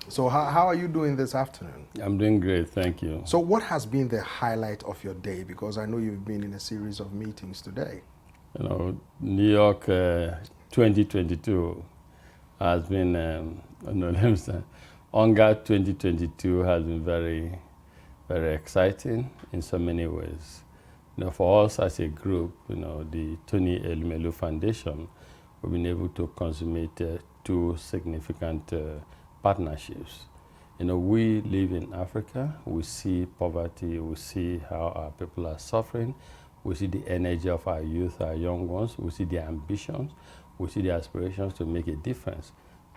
So how are you doing this afternoon? I'm doing great, thank you. So what has been the highlight of your day? Because I know you've been in a series of meetings today. New York 2022 has been, no, let me say, UNGA 2022 has been very, very exciting in so many ways. For us as a group, the Tony Elumelu Foundation, we've been able to consummate two significant partnerships. We live in Africa, we see poverty, we see how our people are suffering, we see the energy of our youth, our young ones, we see their ambitions, we see their aspirations to make a difference.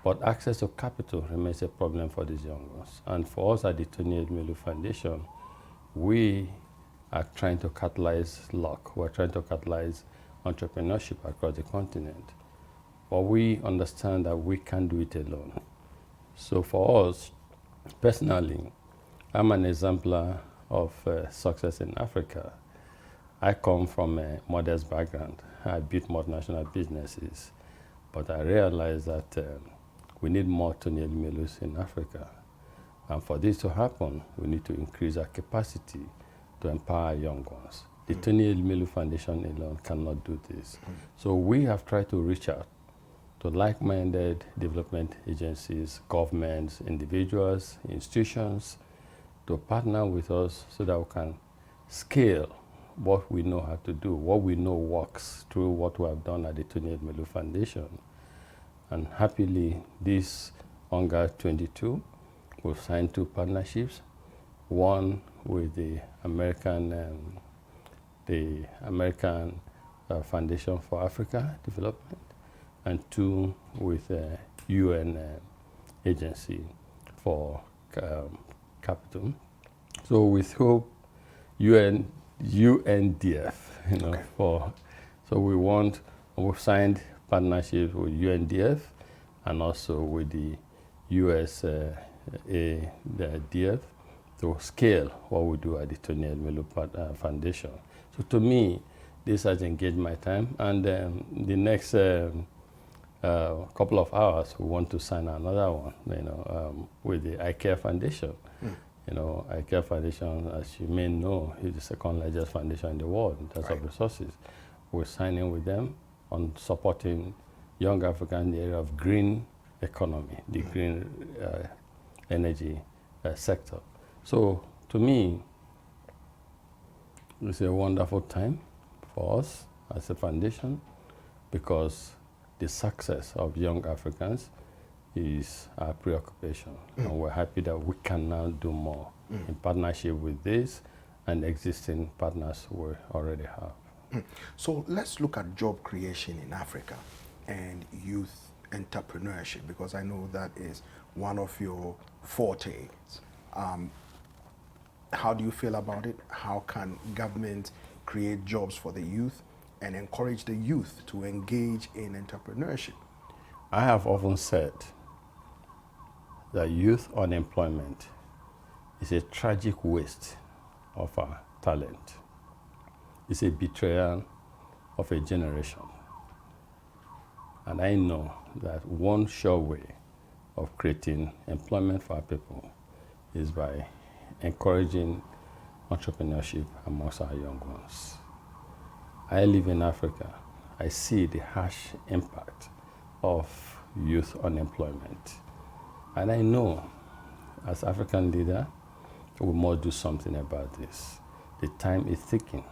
But access to capital remains a problem for these young ones. And for us at the Tony Elumelu Foundation, we are trying to catalyze luck. We're trying to catalyze entrepreneurship across the continent. But we understand that we can't do it alone. So for us, personally, I'm an exemplar of success in Africa. I come from a modest background. I built multinational businesses, but I realized that we need more Tony Elumelus in Africa. And for this to happen, we need to increase our capacity to empower young ones. The Tony Elumelu Foundation alone cannot do this. So we have tried to reach out to like-minded development agencies, governments, individuals, institutions, to partner with us so that we can scale what we know how to do, what we know works through what we have done at the Tony Elumelu Foundation. And happily, this UNGA 22, we've signed two partnerships, one with the American Foundation for Africa Development, and two with the UN agency for capital. So with hope, UNDF, Okay. so we've signed partnerships with UNDF and also with the U.S. DF to scale what we do at the Tony Elumelu Foundation. So to me, this has engaged my time, and the next couple of hours, we want to sign another one, with the iCare Foundation. iCare Foundation, as you may know, is the second largest foundation in the world in terms of resources. We're signing with them on supporting young Africans in the area of green economy, the green energy sector. So to me, it's a wonderful time for us as a foundation because the success of young Africans is our preoccupation. And we're happy that we can now do more in partnership with this and existing partners we already have. So let's look at job creation in Africa and youth entrepreneurship, because I know that is one of your fortes. How do you feel about it? How can government create jobs for the youth and encourage the youth to engage in entrepreneurship? I have often said that youth unemployment is a tragic waste of our talent. It's a betrayal of a generation. And I know that one sure way of creating employment for our people is by encouraging entrepreneurship amongst our young ones. I live in Africa. I see the harsh impact of youth unemployment. And I know, as African leader, we must do something about this. The time is ticking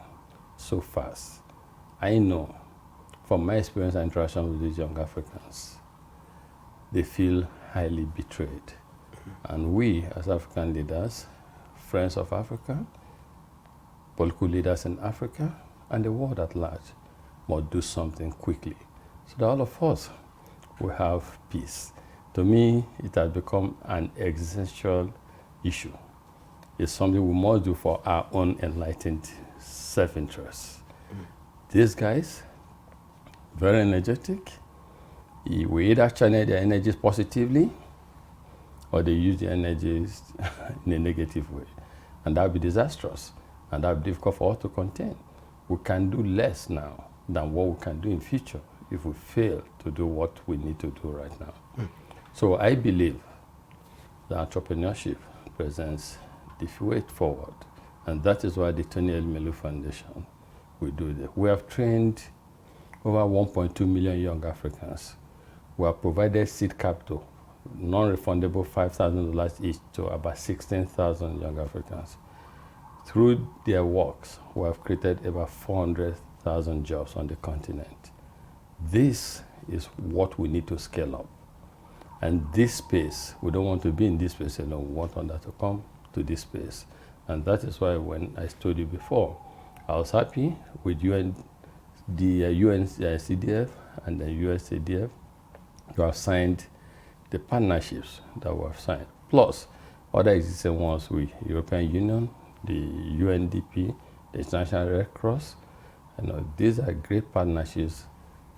so fast. I know, from my experience and interaction with these young Africans, they feel highly betrayed. And we, as African leaders, friends of Africa, political leaders in Africa, and the world at large, must do something quickly so that all of us will have peace. To me, it has become an existential issue. It's something we must do for our own enlightened self-interest. These guys, very energetic, we either channel their energies positively or they use their energies in a negative way. And that would be disastrous, and that would be difficult for us to contain. We can do less now than what we can do in future if we fail to do what we need to do right now. So I believe the entrepreneurship presents the way forward. And that is why the Tony Elumelu Foundation will do that. We have trained over 1.2 million young Africans. We have provided seed capital, non-refundable $5,000 each to about 16,000 young Africans. Through their works, we have created about 400,000 jobs on the continent. This is what we need to scale up. And this space, we don't want to be in this space alone. We want others to come to this space. And that is why when I told you before, I was happy with the UNCDF and the USADF to have signed the partnerships that we have signed. Plus, other existing ones with European Union, the UNDP, the International Red Cross. These are great partnerships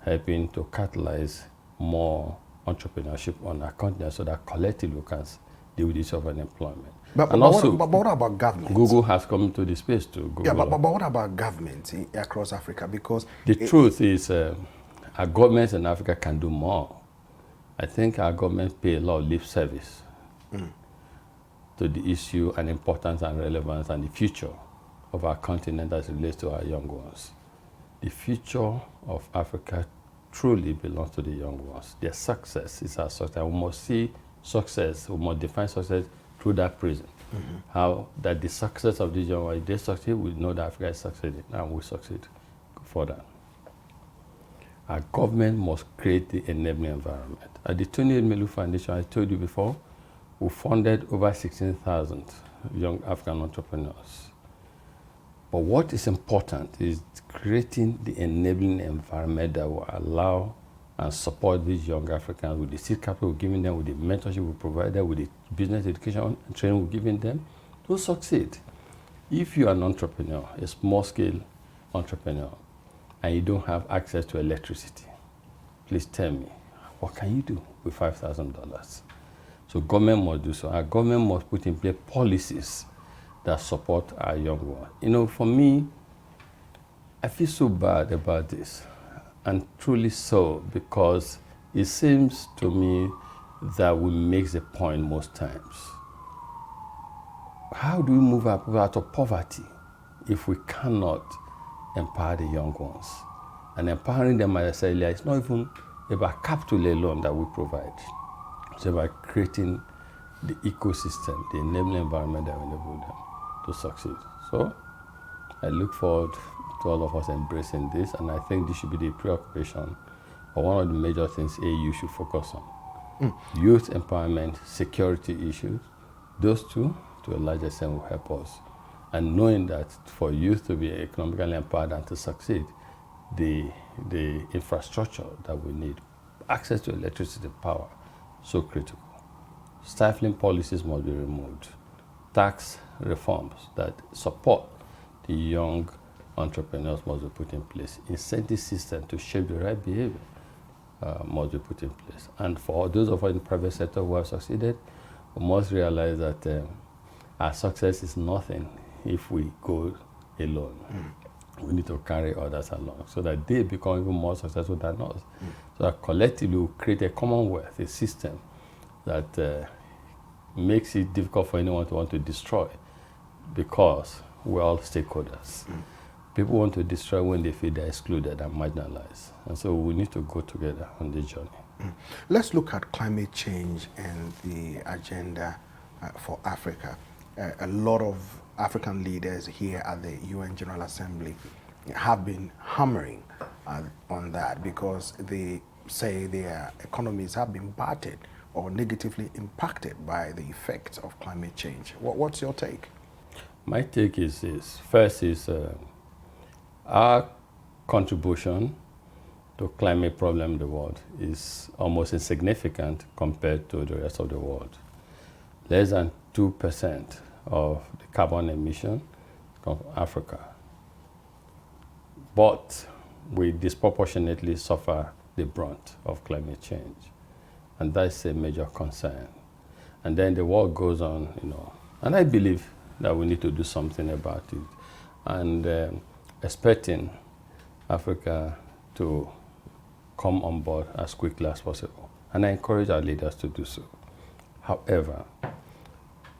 helping to catalyze more entrepreneurship on our continent so that collectively we can deal with this of unemployment. But what about government? Google has come into the space too. Yeah, but what about government across Africa? Because the truth is our governments in Africa can do more. I think our governments pay a lot of lip service to the issue and importance and relevance and the future of our continent as it relates to our young ones. The future of Africa truly belongs to the young ones. Their success is our success. We must see success, we must define success through that prism. How that the success of these young ones, if they succeed, we know that Africa is succeeding and we succeed further. Our government must create the enabling environment. At the Tony Elumelu Foundation, I told you before, we funded over 16,000 young African entrepreneurs. But what is important is creating the enabling environment that will allow and support these young Africans with the seed capital we're giving them, with the mentorship we provide them, with the business education and training we're giving them to succeed. If you are an entrepreneur, a small-scale entrepreneur, and you don't have access to electricity, please tell me, what can you do with $5,000? So government must do so. Our government must put in place policies that support our young ones. For me, I feel so bad about this, and truly so, because it seems to me that we make the point most times. How do we move our people out of poverty if we cannot empower the young ones? And empowering them, as I said earlier, it's not even about capital alone that we provide. It's about creating the ecosystem, the enabling environment that will enable them to succeed. So I look forward to all of us embracing this, and I think this should be the preoccupation or one of the major things AU should focus on. Youth empowerment, security issues, those two to a large extent will help us. And knowing that for youth to be economically empowered and to succeed, the infrastructure that we need, access to electricity power, so critical. Stifling policies must be removed. Tax reforms that support the young entrepreneurs must be put in place. Incentive system to shape the right behavior must be put in place. And for those of us in the private sector who have succeeded, we must realize that our success is nothing if we go alone. We need to carry others along so that they become even more successful than us. So that collectively we create a commonwealth, a system that makes it difficult for anyone to want to destroy, because we're all stakeholders. People want to destroy when they feel they're excluded and marginalized. And so we need to go together on this journey. Let's look at climate change and the agenda for Africa. A lot of African leaders here at the UN General Assembly have been hammering on that because they say their economies have been battered or negatively impacted by the effects of climate change. What's your take? My take is this. First is our contribution to climate problem in the world is almost insignificant compared to the rest of the world. Less than 2% of the carbon emission comes from Africa. But we disproportionately suffer the brunt of climate change. And that's a major concern. And then the world goes on, and I believe that we need to do something about it. And expecting Africa to come on board as quickly as possible. And I encourage our leaders to do so. However,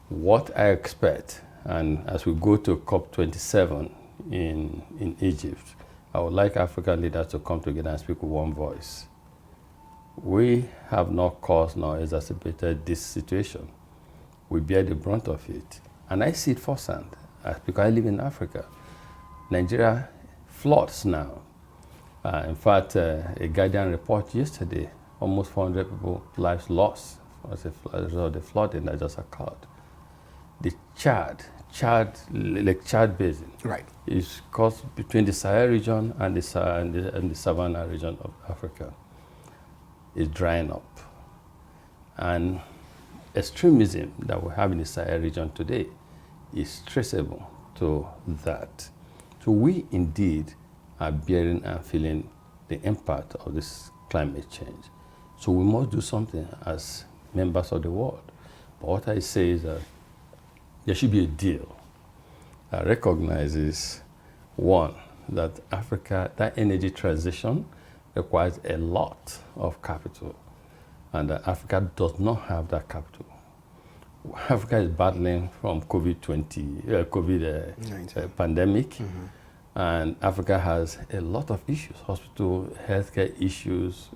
What I expect, and as we go to COP27 in Egypt, I would like African leaders to come together and speak with one voice. We have not caused nor exacerbated this situation. We bear the brunt of it. And I see it firsthand because I live in Africa. Nigeria floods now. In fact, a Guardian report yesterday, almost 400 people lives lost as a result of the flooding that just occurred. The Lake Chad Basin, Right, is caused between the Sahel region and the Savannah region of Africa. Is drying up. And extremism that we have in the Sahel region today is traceable to that. So we indeed are bearing and feeling the impact of this climate change. So we must do something as members of the world. But what I say is that there should be a deal that recognizes, one, that Africa, that energy transition requires a lot of capital, and that Africa does not have that capital. Africa is battling from COVID pandemic, and Africa has a lot of issues: hospital, healthcare issues,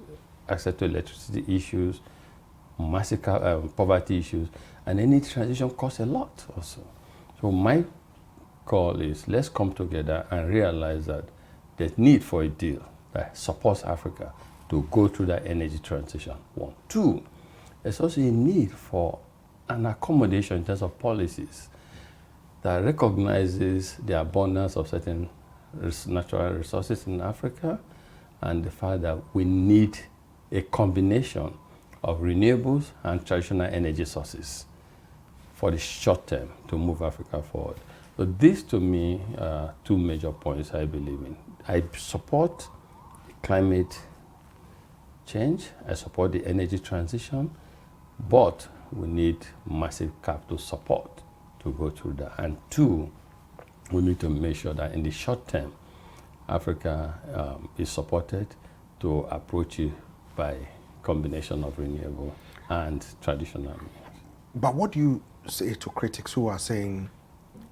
access to electricity issues, massive poverty issues, and any transition costs a lot also. So my call is, let's come together and realize that there's need for a deal that supports Africa to go through that energy transition, one. Two, there's also a need for an accommodation in terms of policies that recognizes the abundance of certain natural resources in Africa, and the fact that we need a combination of renewables and traditional energy sources for the short term to move Africa forward. So these, to me, are two major points I believe in. I support climate change, I support the energy transition, but we need massive capital support to go through that. And two, we need to make sure that in the short term, Africa is supported to approach it by combination of renewable and traditional. but what do you say to critics who are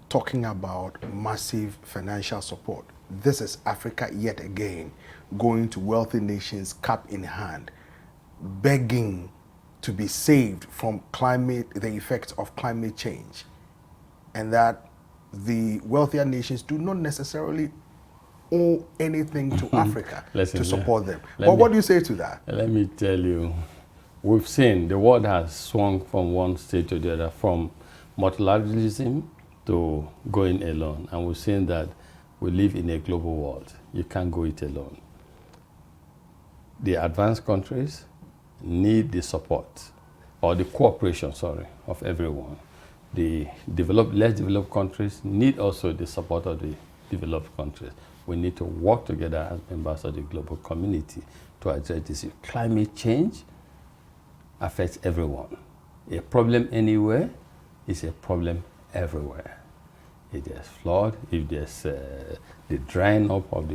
talking about massive financial support? This is Africa yet again going to wealthy nations cap in hand, begging to be saved from the effects of climate change, and that the wealthier nations do not necessarily owe anything to Africa to support them. But what do you say to that? Let me tell you, we've seen the world has swung from one state to the other, from multilateralism to going alone. And we've seen that we live in a global world. You can't go it alone. The advanced countries need the support, or the cooperation, of everyone. The less developed countries need also the support of the developed countries. We need to work together as members of the global community to address this. Climate change affects everyone. A problem anywhere is a problem everywhere. If there's flood, if there's the drying up of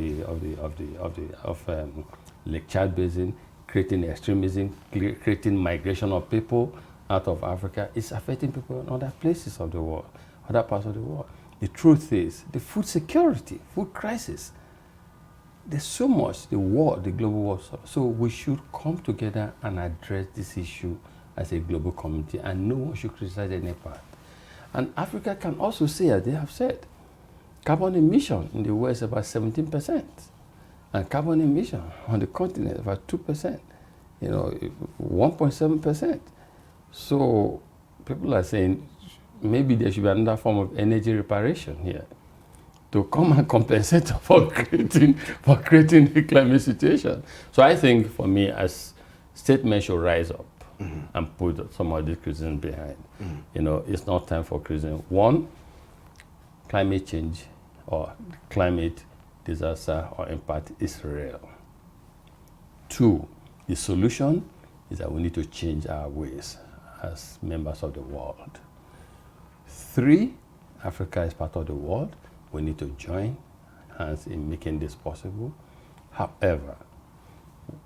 Lake Chad Basin, creating extremism, creating migration of people out of Africa, it's affecting people in other places of the world, other parts of the world. The truth is, the food security, food crisis, there's so much the global war. So we should come together and address this issue as a global community, and no one should criticize any part. And Africa can also say, as they have said, carbon emission in the West is about 17%, and carbon emission on the continent is about 2%, 1.7%. So people are saying maybe there should be another form of energy reparation here to come and compensate for creating the climate situation. So I think, for me, as statements should rise up and put some of these criticism behind. It's not time for criticism. One, climate change or climate disaster or impact is real. Two, the solution is that we need to change our ways as members of the world. Three, Africa is part of the world. We need to join hands in making this possible. However,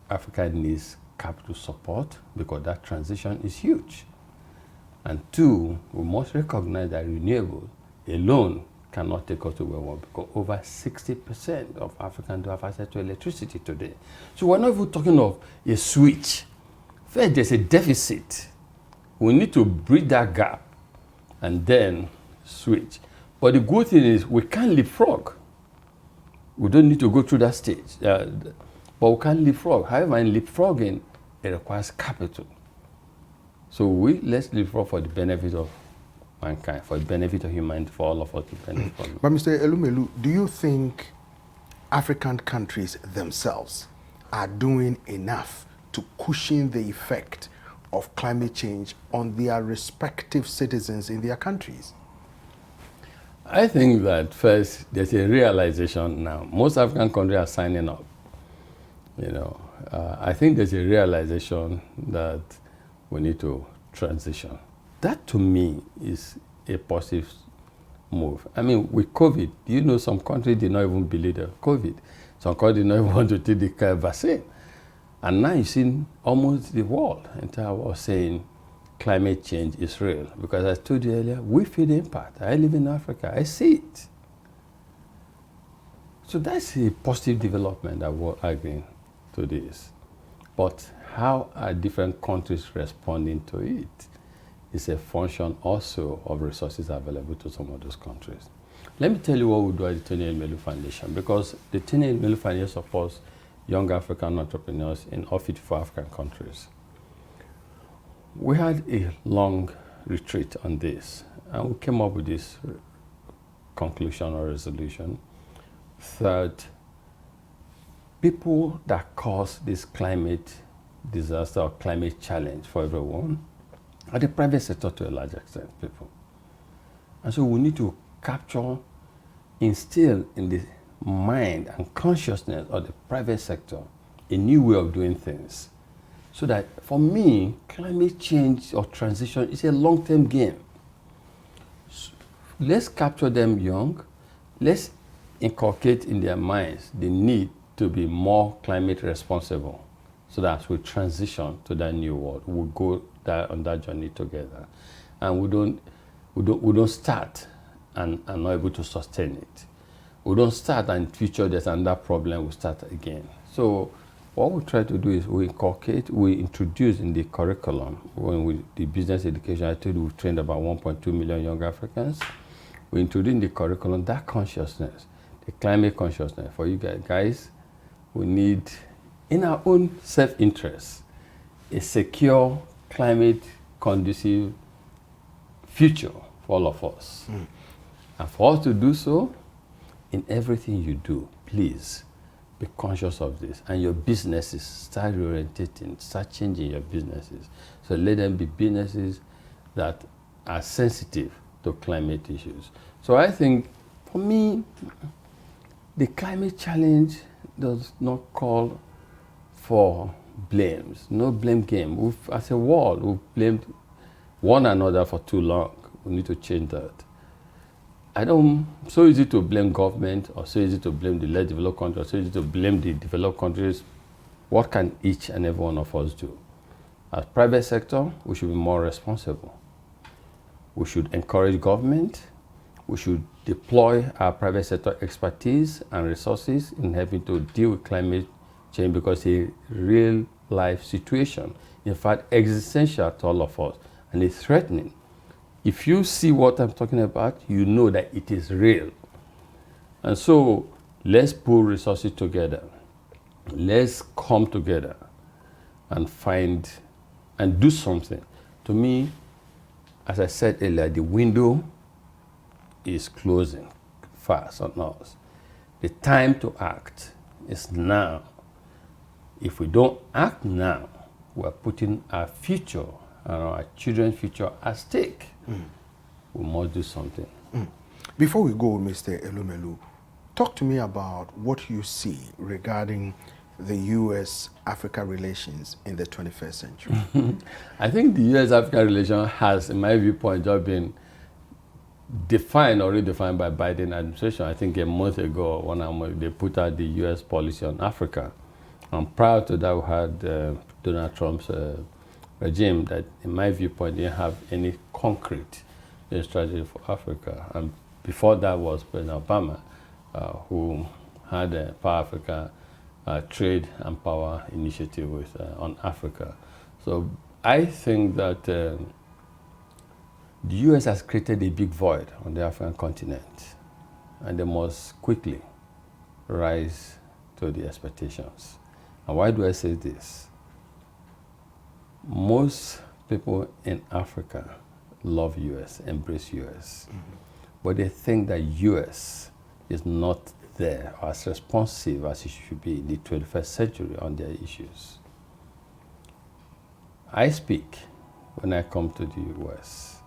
Africa needs capital support because that transition is huge. And two, we must recognize that renewable alone cannot take us to where we want, because over 60% of Africans do have access to electricity today. So we're not even talking of a switch. First, there's a deficit. We need to bridge that gap and then switch. But the good thing is we can't leapfrog. We don't need to go through that stage. But we can't leapfrog. However, in leapfrogging, it requires capital. So let's leapfrog for the benefit of mankind, for the benefit of humanity, for all of us to benefit from it. But Mr. Elumelu, do you think African countries themselves are doing enough to cushion the effect of climate change on their respective citizens in their countries? I think that first, there's a realization now. Most African countries are signing up. I think there's a realization that we need to transition. That to me is a positive move. I mean, with COVID, some countries did not even believe that COVID. Some countries did not even want to take the vaccine. And now you see almost the world, entire world saying climate change is real. Because as I told you earlier, we feel the impact. I live in Africa, I see it. So that's a positive development that we're agreeing to this. But how are different countries responding to it is a function also of resources available to some of those countries. Let me tell you what we do at the Elumelu Foundation, because the Elumelu Foundation supports young African entrepreneurs in all 54 African countries. We had a long retreat on this, and we came up with this conclusion or resolution that people that cause this climate disaster or climate challenge for everyone are the private sector to a large extent, people. And so we need to capture, instill in the mind and consciousness of the private sector a new way of doing things. So that, for me, climate change or transition is a long-term game. So let's capture them young. Let's inculcate in their minds the need to be more climate responsible, so that as we transition to that new world, we'll go on that journey together. And we don't start and are not able to sustain it. We don't start and in future there's another problem, we start again. So what we try to do is we introduce in the curriculum, the business education, I told you we've trained about 1.2 million young Africans. We introduce in the curriculum that consciousness, the climate consciousness. For you guys, we need, in our own self-interest, a secure, climate conducive future for all of us. And for us to do so, in everything you do, please be conscious of this. And your businesses, start reorientating, start changing your businesses. So let them be businesses that are sensitive to climate issues. So I think, for me, the climate challenge does not call for blames. No blame game. As a world, we've blamed one another for too long. We need to change that. So easy to blame government, or so easy to blame the less developed countries, or so easy to blame the developed countries. What can each and every one of us do? As private sector, we should be more responsible. We should encourage government. We should deploy our private sector expertise and resources in helping to deal with climate change, because it's a real life situation. In fact, existential to all of us, and it's threatening. If you see what I'm talking about, you know that it is real. And so let's pull resources together. Let's come together and find and do something. To me, as I said earlier, the window is closing fast on us. The time to act is now. If we don't act now, we're putting our future and our children's future at stake. We must do something. Before we go, Mr. Elumelu, talk to me about what you see regarding the U.S. Africa relations in the 21st century. I think the U.S. Africa relation has, in my viewpoint, just been defined or redefined by Biden administration. I think a month ago, they put out the U.S. policy on Africa. And prior to that, we had Donald Trump's regime that, in my viewpoint, didn't have any concrete strategy for Africa. And before that was President Obama, who had a Power Africa Trade and Power Initiative on Africa. So I think that the U.S. has created a big void on the African continent, and they must quickly rise to the expectations. And why do I say this? Most people in Africa love U.S., embrace U.S., but they think that U.S. is not there or as responsive as it should be in the 21st century on their issues. I speak when I come to the U.S.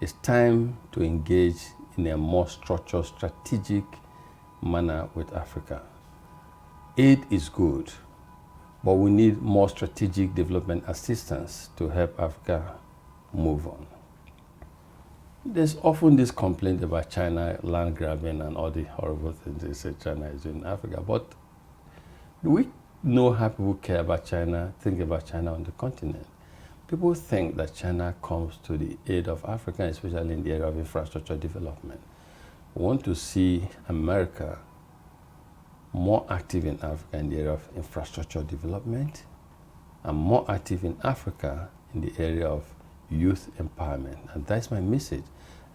It's time to engage in a more structured, strategic manner with Africa. Aid is good, but we need more strategic development assistance to help Africa move on. There's often this complaint about China land grabbing and all the horrible things they say China is doing in Africa, but do we know how people care about China, think about China on the continent? People think that China comes to the aid of Africa, especially in the area of infrastructure development. We want to see America more active in Africa in the area of infrastructure development, and more active in Africa in the area of youth empowerment. And that's my message.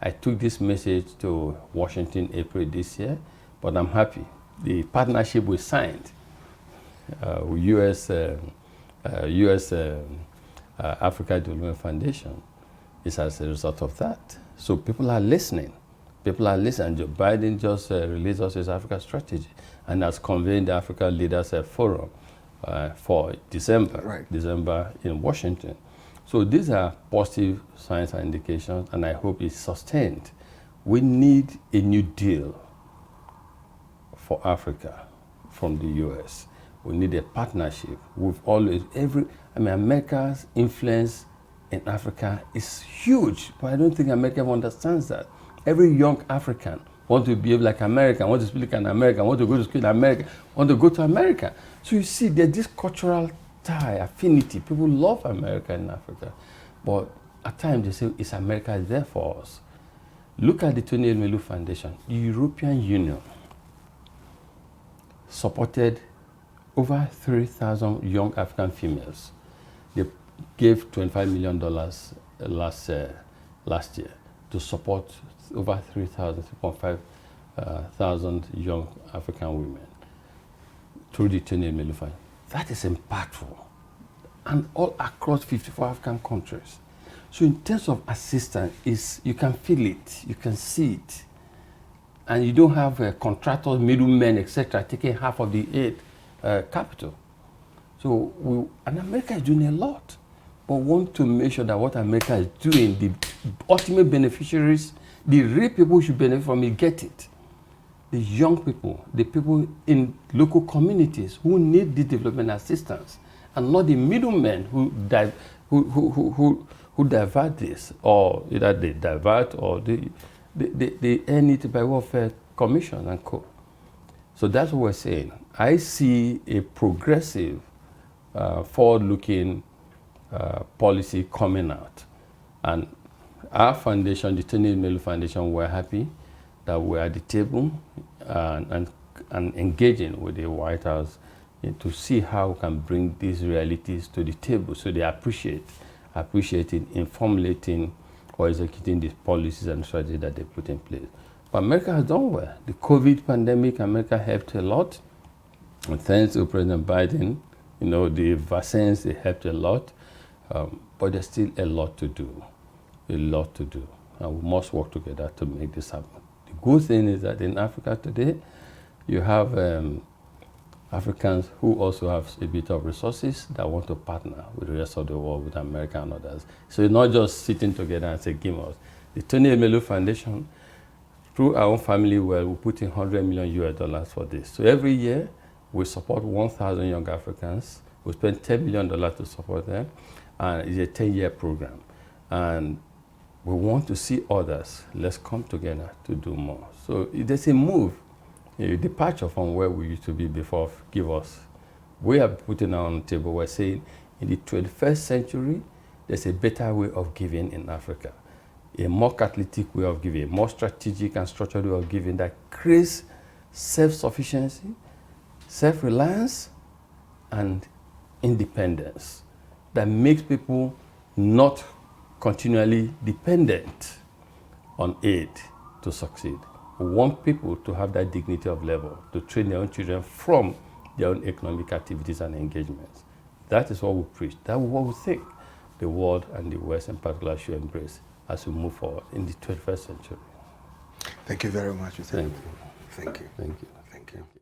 I took this message to Washington April this year, but I'm happy. The partnership we signed with U.S. Africa Development Foundation is as a result of that. So people are listening. People are listening. Joe Biden just released his Africa strategy and has convened the Africa Leaders Forum for December in Washington. So these are positive signs and indications, and I hope it's sustained. We need a new deal for Africa from the U.S. We need a partnership. We've always, America's influence in Africa is huge, but I don't think America understands that. Every young African wants to behave like American, want to speak like an American, want to go to school in America, want to go to America. So you see, there's this cultural tie, affinity. People love America in Africa, but at times they say, is America there for us? Look at the Elumelu Foundation. The European Union supported over 3,000 young African females. They gave $25 million last year to support over 3,500 young African women through the Elumelu Foundation. That is impactful, and all across 54 African countries. So in terms of assistance, you can feel it, you can see it, and you don't have contractors, middlemen, etc., taking half of the aid capital. So and America is doing a lot, but we want to make sure that what America is doing, the ultimate beneficiaries, the real people who should benefit from it, get it. The young people, the people in local communities who need the development assistance, and not the middlemen who divert this, or either they divert or they earn it by welfare commission and co. So that's what we're saying. I see a progressive, forward-looking policy coming out, and our foundation, the Elumelu Foundation, we're happy that we're at the table and engaging with the White House to see how we can bring these realities to the table, so they appreciating in formulating or executing the policies and strategies that they put in place. But America has done well. The COVID pandemic, America helped a lot. And thanks to President Biden, the vaccines, they helped a lot. But there's still a lot to do, and we must work together to make this happen. The good thing is that in Africa today, you have Africans who also have a bit of resources that want to partner with the rest of the world, with America and others. So you're not just sitting together and say, give us. The Elumelu Foundation, through our own family, we put in $100 million for this. So every year, we support 1,000 young Africans. We spend $10 million to support them, and it's a 10-year program. And we want to see others. Let's come together to do more. So there's a move, a departure from where we used to be before. Give us. We are putting on the table, we're saying in the 21st century, there's a better way of giving in Africa. a more catalytic way of giving, a more strategic and structured way of giving that creates self-sufficiency, self-reliance, and independence that makes people not continually dependent on aid to succeed. We want people to have that dignity of level, to train their own children from their own economic activities and engagements. That is what we preach. That is what we think the world and the West in particular should embrace as we move forward in the 21st century. Thank you very much. Thank you. Thank you. Thank you. Thank you.